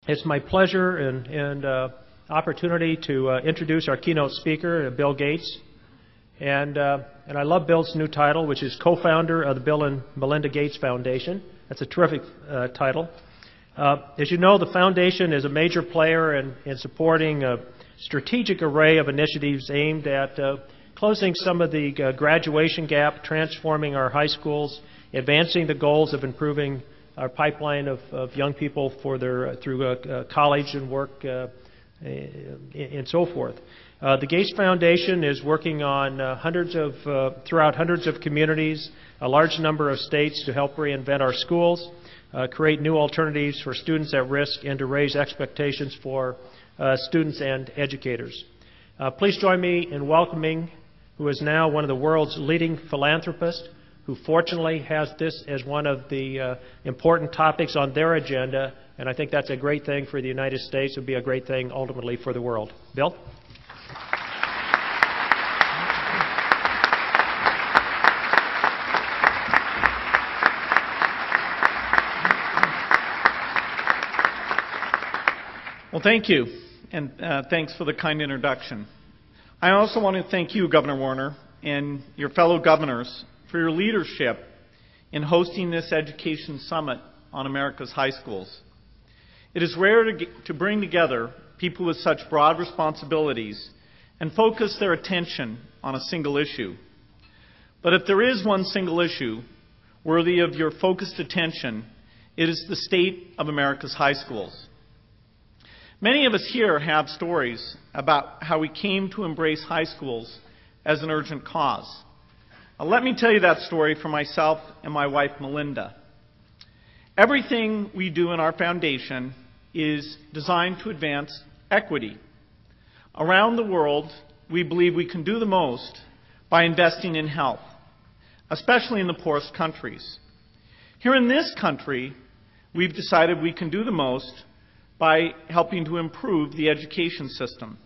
It's my pleasure and opportunity to introduce our keynote speaker, Bill Gates. And I love Bill's new title, which is co-founder of the Bill and Melinda Gates Foundation. That's a terrific title. As you know, the foundation is a major player in supporting a strategic array of initiatives aimed at closing some of the graduation gap, transforming our high schools, advancing the goals of improving our pipeline of young people for through college and work and so forth. The Gates Foundation is working on throughout hundreds of communities, a large number of states to help reinvent our schools, create new alternatives for students at risk, and to raise expectations for students and educators. Please join me in welcoming who is now one of the world's leading philanthropists, who fortunately has this as one of the important topics on their agenda, and I think that's a great thing for the United States. It would be a great thing ultimately for the world. Bill? Well, thank you, and thanks for the kind introduction. I also want to thank you, Governor Warner, and your fellow governors for your leadership in hosting this education summit on America's high schools. It is rare to bring together people with such broad responsibilities and focus their attention on a single issue. But if there is one single issue worthy of your focused attention, it is the state of America's high schools. Many of us here have stories about how we came to embrace high schools as an urgent cause. Let me tell you that story for myself and my wife, Melinda. Everything we do in our foundation is designed to advance equity. Around the world, we believe we can do the most by investing in health, especially in the poorest countries. Here in this country, we've decided we can do the most by helping to improve the education system.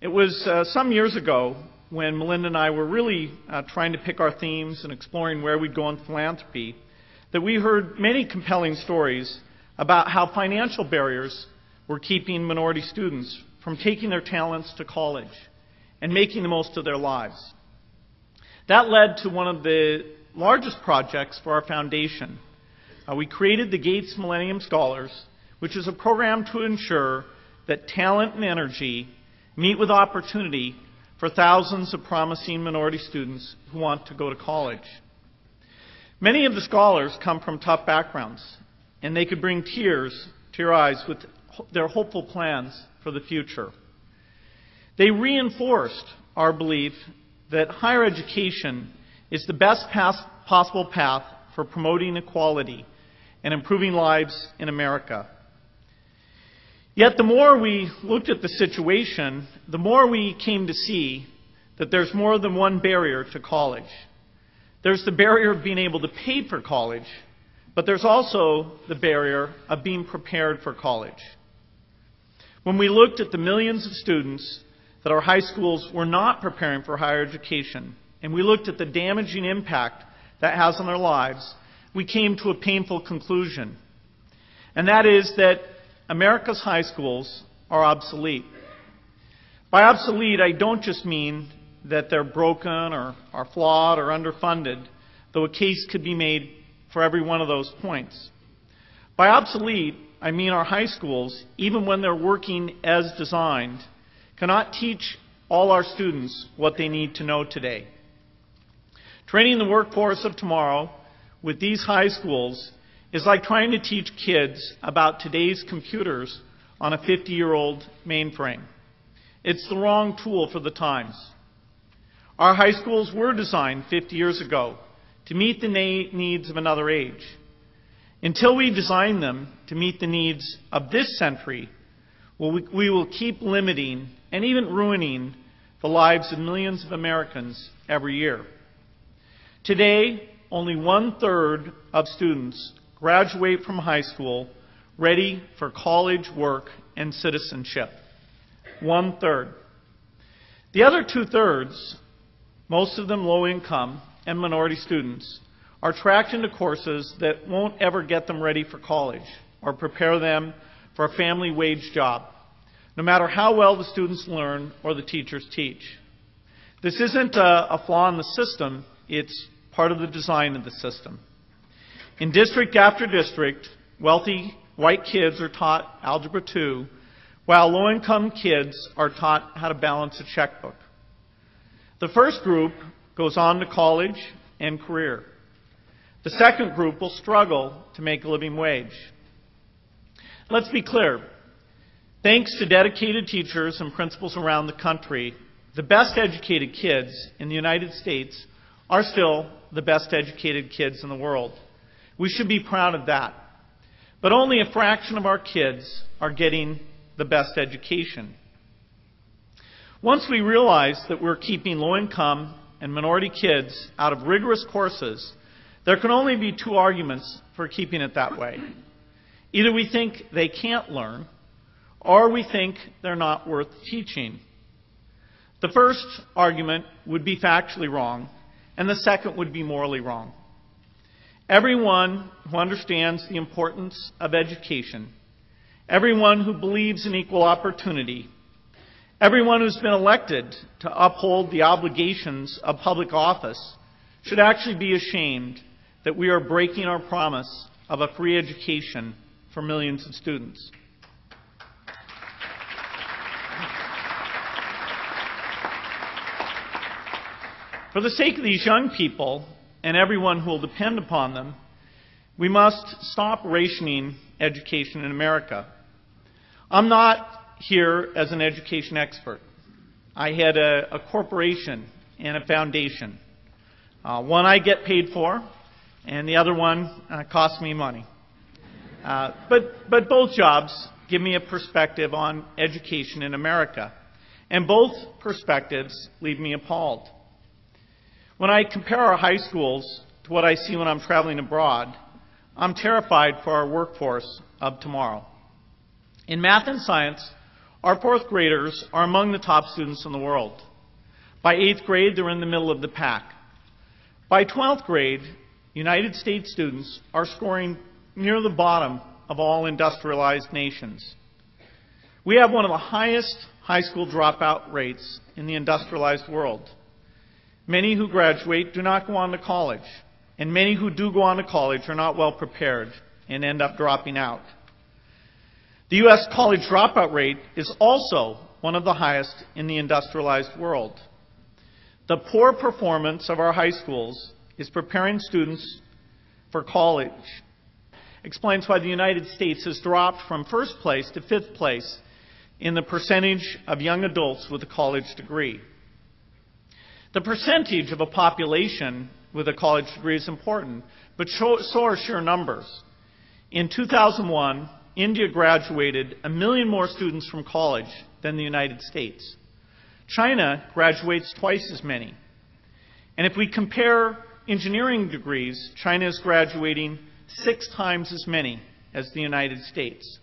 It was some years ago when Melinda and I were really trying to pick our themes and exploring where we'd go in philanthropy, that we heard many compelling stories about how financial barriers were keeping minority students from taking their talents to college and making the most of their lives. That led to one of the largest projects for our foundation. We created the Gates Millennium Scholars, which is a program to ensure that talent and energy meet with opportunity for thousands of promising minority students who want to go to college. Many of the scholars come from tough backgrounds, and they could bring tears to your eyes with their hopeful plans for the future. They reinforced our belief that higher education is the best possible path for promoting equality and improving lives in America. Yet the more we looked at the situation, the more we came to see that there's more than one barrier to college. There's the barrier of being able to pay for college, but there's also the barrier of being prepared for college. When we looked at the millions of students that our high schools were not preparing for higher education, and we looked at the damaging impact that has on their lives, we came to a painful conclusion. And that is that America's high schools are obsolete. By obsolete, I don't just mean that they're broken or are flawed or underfunded, though a case could be made for every one of those points. By obsolete, I mean our high schools, even when they're working as designed, cannot teach all our students what they need to know today. Training the workforce of tomorrow with these high schools is like trying to teach kids about today's computers on a 50-year-old mainframe. It's the wrong tool for the times. Our high schools were designed 50 years ago to meet the needs of another age. Until we design them to meet the needs of this century, we will keep limiting and even ruining the lives of millions of Americans every year. Today, only 1/3 of students graduate from high school ready for college, work, and citizenship. 1/3. The other 2/3, most of them low income and minority students, are tracked into courses that won't ever get them ready for college. or prepare them for a family wage job, no matter how well the students learn or the teachers teach. This isn't a flaw in the system, it's part of the design of the system. In district after district, wealthy white kids are taught Algebra 2, while low-income kids are taught how to balance a checkbook. The first group goes on to college and career. The second group will struggle to make a living wage. Let's be clear. Thanks to dedicated teachers and principals around the country, the best educated kids in the United States are still the best educated kids in the world. We should be proud of that. But only a fraction of our kids are getting the best education. Once we realize that we're keeping low-income and minority kids out of rigorous courses, there can only be two arguments for keeping it that way. Either we think they can't learn, or we think they're not worth teaching. The first argument would be factually wrong, and the second would be morally wrong. Everyone who understands the importance of education, everyone who believes in equal opportunity, everyone who's been elected to uphold the obligations of public office should actually be ashamed that we are breaking our promise of a free education for millions of students. For the sake of these young people and everyone who will depend upon them, we must stop rationing education in America. I'm not here as an education expert. I had a corporation and a foundation. One I get paid for, and the other one costs me money. But both jobs give me a perspective on education in America, and both perspectives leave me appalled. When I compare our high schools to what I see when I'm traveling abroad, I'm terrified for our workforce of tomorrow. In math and science, our fourth graders are among the top students in the world. By 8th grade, they're in the middle of the pack. By 12th grade, United States students are scoring near the bottom of all industrialized nations. We have one of the highest high school dropout rates in the industrialized world. Many who graduate do not go on to college, and many who do go on to college are not well prepared and end up dropping out. The U.S. college dropout rate is also one of the highest in the industrialized world. The poor performance of our high schools is preparing students for college. Explains why the United States has dropped from first place to fifth place in the percentage of young adults with a college degree. The percentage of a population with a college degree is important, but so are sheer numbers. In 2001, India graduated 1 million more students from college than the United States. China graduates twice as many. And if we compare engineering degrees, China is graduating 6 times as many as the United States.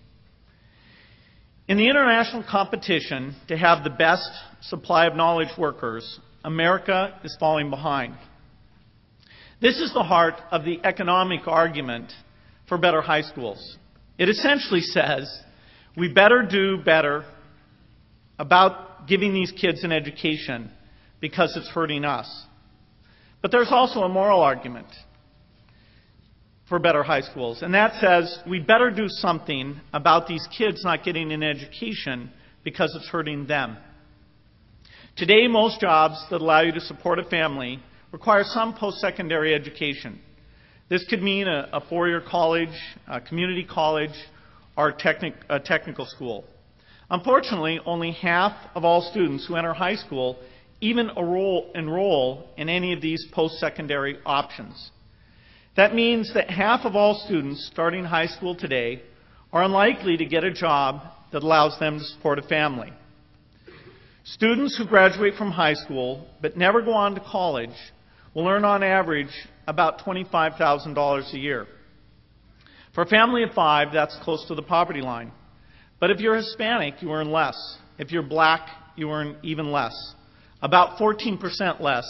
In the international competition to have the best supply of knowledge workers, America is falling behind. This is the heart of the economic argument for better high schools. It essentially says we better do better about giving these kids an education because it's hurting us. But there's also a moral argument for better high schools, and that says we better do something about these kids not getting an education because it's hurting them. Today, most jobs that allow you to support a family require some post-secondary education. This could mean a 4-year college, a community college, or a technical school. Unfortunately, only half of all students who enter high school even enroll in any of these post-secondary options. That means that half of all students starting high school today are unlikely to get a job that allows them to support a family. Students who graduate from high school but never go on to college will earn on average about $25,000 a year. For a family of 5, that's close to the poverty line. But if you're Hispanic, you earn less. If you're black, you earn even less. About 14% less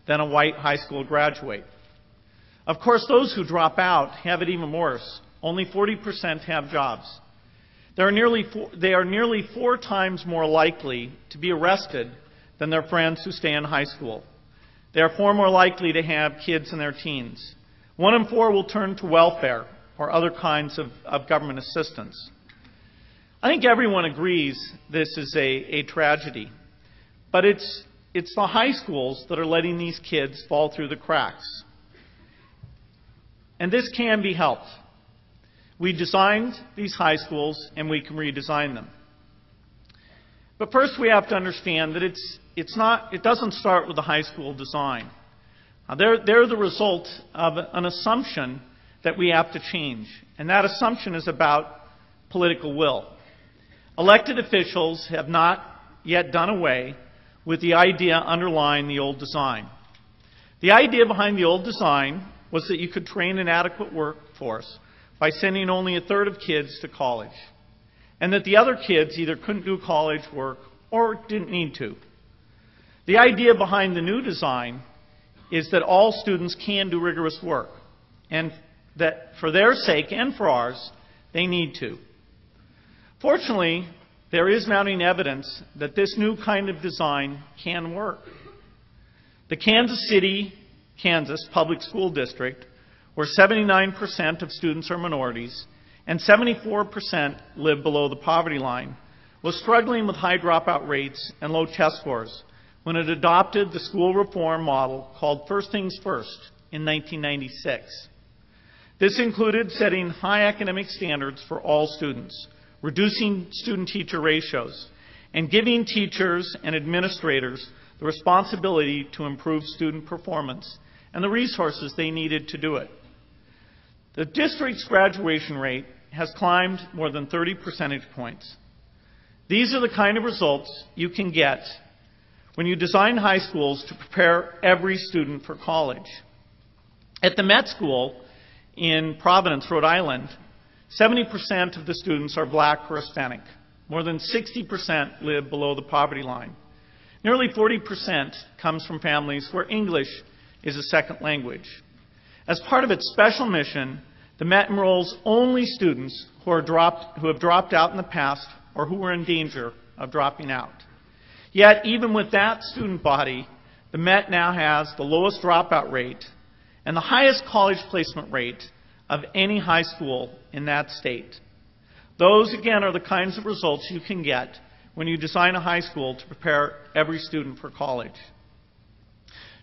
than a white high school graduate. Of course, those who drop out have it even worse. only 40% have jobs. They are nearly 4 times more likely to be arrested than their friends who stay in high school. They are 4 more likely to have kids in their teens. 1 in 4 will turn to welfare or other kinds of government assistance. I think everyone agrees this is a tragedy, but it's the high schools that are letting these kids fall through the cracks. And this can be helped. We designed these high schools, and we can redesign them. But first, we have to understand that it doesn't start with the high school design. They're the result of an assumption that we have to change, and that assumption is about political will. Elected officials have not yet done away with the idea underlying the old design. The idea behind the old design was that you could train an adequate workforce by sending only 1/3 of kids to college, and that the other kids either couldn't do college work or didn't need to. The idea behind the new design is that all students can do rigorous work, and that for their sake and for ours, they need to. Fortunately, there is mounting evidence that this new kind of design can work. The Kansas City, Kansas Public School District, where 79% of students are minorities and 74% live below the poverty line, was struggling with high dropout rates and low test scores when it adopted the school reform model called First Things First in 1996. This included setting high academic standards for all students, reducing student-teacher ratios, and giving teachers and administrators the responsibility to improve student performance and the resources they needed to do it. The district's graduation rate has climbed more than 30 percentage points. These are the kind of results you can get when you design high schools to prepare every student for college. At the Met School in Providence, Rhode Island, 70% of the students are black or Hispanic. More than 60% live below the poverty line. Nearly 40% comes from families where English is a second language. As part of its special mission, the Met enrolls only students who have dropped out in the past or who are in danger of dropping out. Yet, even with that student body, the Met now has the lowest dropout rate and the highest college placement rate of any high school in that state. Those, again, are the kinds of results you can get when you design a high school to prepare every student for college.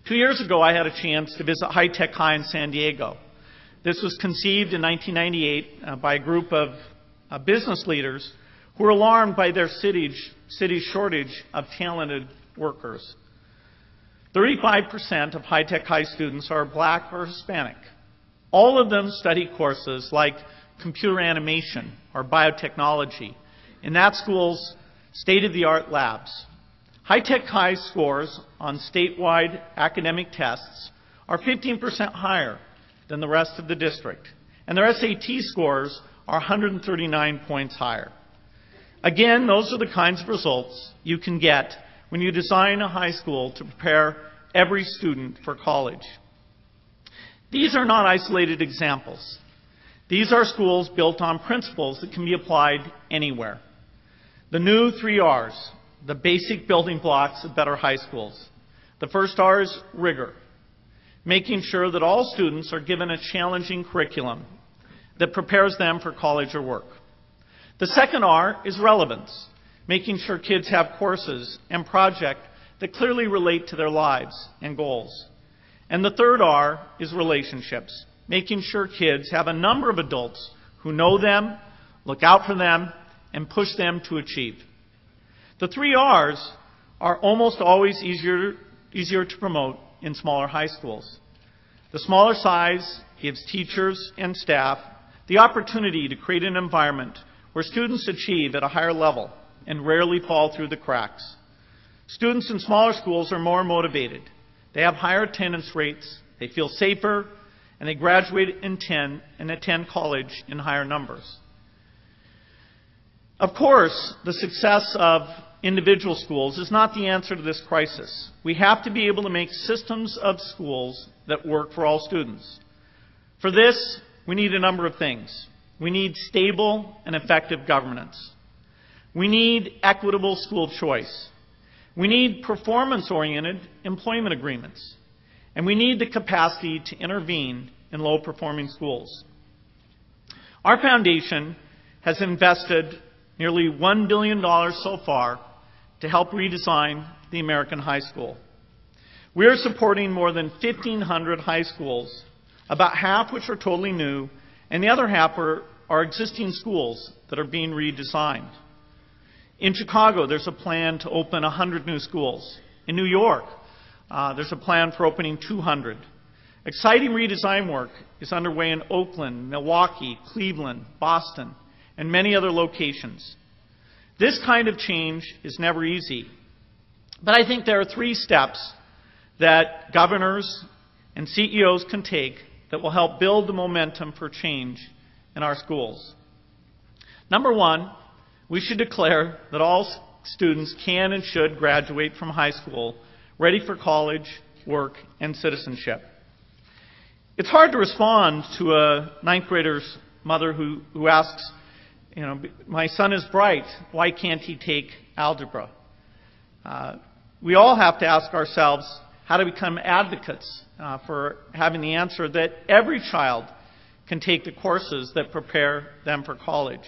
2 years ago, I had a chance to visit High Tech High in San Diego. This was conceived in 1998 by a group of business leaders who were alarmed by their city's shortage of talented workers. 35% of High Tech High students are black or Hispanic. All of them study courses like computer animation or biotechnology in that school's state-of-the-art labs. High Tech High scores on statewide academic tests are 15% higher than the rest of the district, and their SAT scores are 139 points higher. Again, those are the kinds of results you can get when you design a high school to prepare every student for college. These are not isolated examples. These are schools built on principles that can be applied anywhere. The new 3 R's, the basic building blocks of better high schools. The first R is rigor, making sure that all students are given a challenging curriculum that prepares them for college or work. The second R is relevance, making sure kids have courses and projects that clearly relate to their lives and goals. And the third R is relationships, making sure kids have a number of adults who know them, look out for them, and push them to achieve. The 3 R's are almost always easier to promote in smaller high schools. The smaller size gives teachers and staff the opportunity to create an environment where students achieve at a higher level and rarely fall through the cracks. Students in smaller schools are more motivated. They have higher attendance rates, they feel safer, and they graduate and attend college in higher numbers. Of course, the success of individual schools is not the answer to this crisis. We have to be able to make systems of schools that work for all students. For this, we need a number of things. We need stable and effective governance. We need equitable school choice. We need performance-oriented employment agreements. And we need the capacity to intervene in low-performing schools. Our foundation has invested nearly $1 billion so far to help redesign the American high school. We are supporting more than 1,500 high schools, about half which are totally new, and the other half are existing schools that are being redesigned. In Chicago, there's a plan to open 100 new schools. In New York, there's a plan for opening 200. Exciting redesign work is underway in Oakland, Milwaukee, Cleveland, Boston, and many other locations. This kind of change is never easy, but I think there are 3 steps that governors and CEOs can take that will help build the momentum for change in our schools. Number 1, we should declare that all students can and should graduate from high school ready for college, work, and citizenship. It's hard to respond to a 9th grader's mother who asks, my son is bright, why can't he take algebra? We all have to ask ourselves how to become advocates for having the answer that every child can take the courses that prepare them for college.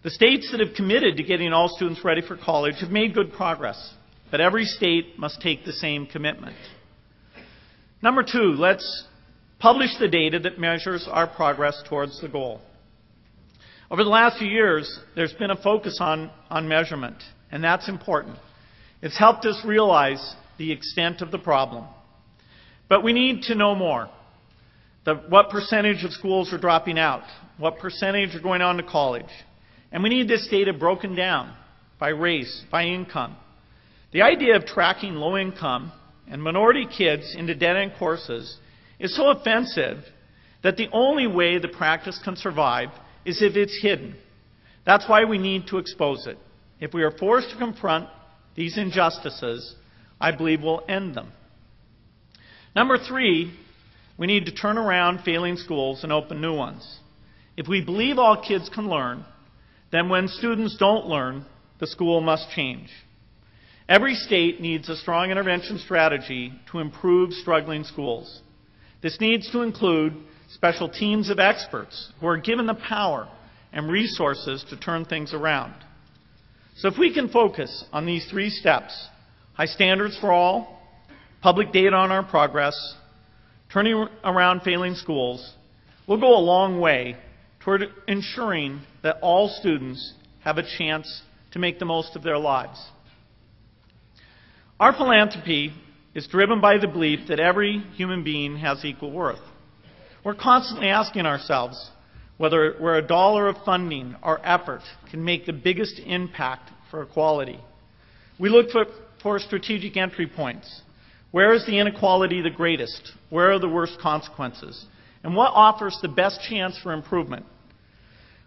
The states that have committed to getting all students ready for college have made good progress, but every state must take the same commitment. Number 2, let's publish the data that measures our progress towards the goal. Over the last few years, there's been a focus on measurement, and that's important. It's helped us realize the extent of the problem. But we need to know more. What percentage of schools are dropping out? What percentage are going on to college? And we need this data broken down by race, by income. The idea of tracking low income and minority kids into dead-end courses is so offensive that the only way the practice can survive is if it's hidden. That's why we need to expose it. If we are forced to confront these injustices, I believe we'll end them. Number 3, we need to turn around failing schools and open new ones. If we believe all kids can learn, then when students don't learn, the school must change. Every state needs a strong intervention strategy to improve struggling schools. This needs to include special teams of experts who are given the power and resources to turn things around. So if we can focus on these 3 steps, high standards for all, public data on our progress, turning around failing schools, we'll go a long way toward ensuring that all students have a chance to make the most of their lives. Our philanthropy is driven by the belief that every human being has equal worth. We're constantly asking ourselves where a dollar of funding or effort can make the biggest impact for equality. We look for strategic entry points. Where is the inequality the greatest? Where are the worst consequences? And what offers the best chance for improvement?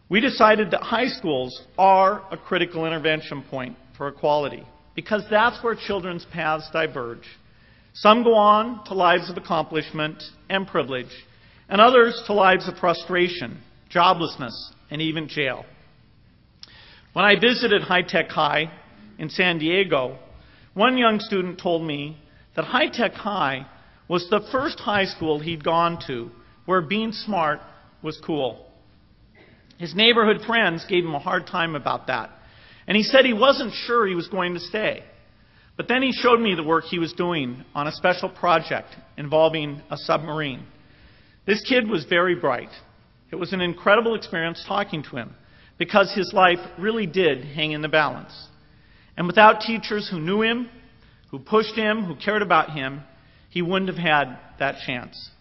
We decided that high schools are a critical intervention point for equality because that's where children's paths diverge. Some go on to lives of accomplishment and privilege, and others to lives of frustration, joblessness, and even jail. When I visited High Tech High in San Diego, one young student told me that High Tech High was the first high school he'd gone to where being smart was cool. His neighborhood friends gave him a hard time about that, and he said he wasn't sure he was going to stay. But then he showed me the work he was doing on a special project involving a submarine. This kid was very bright. It was an incredible experience talking to him because his life really did hang in the balance. And without teachers who knew him, who pushed him, who cared about him, he wouldn't have had that chance.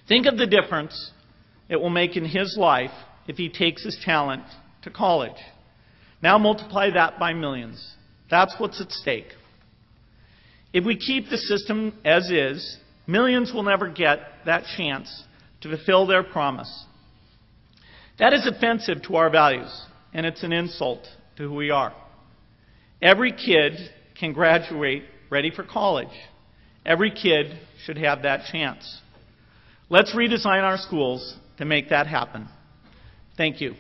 Think of the difference it will make in his life if he takes his talent to college. Now multiply that by millions. That's what's at stake. If we keep the system as is, millions will never get that chance to fulfill their promise. That is offensive to our values, and it's an insult to who we are. Every kid can graduate ready for college. Every kid should have that chance. Let's redesign our schools to make that happen. Thank you.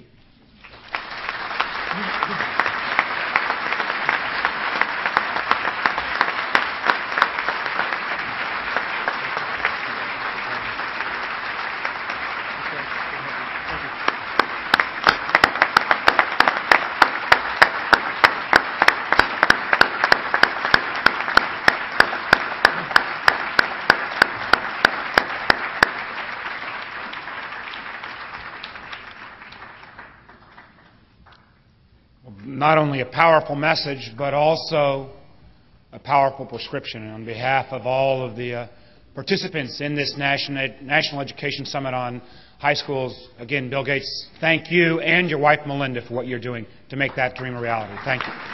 Not only a powerful message, but also a powerful prescription. And on behalf of all of the participants in this National Education Summit on high schools, again, Bill Gates, thank you and your wife, Melinda, for what you're doing to make that dream a reality. Thank you.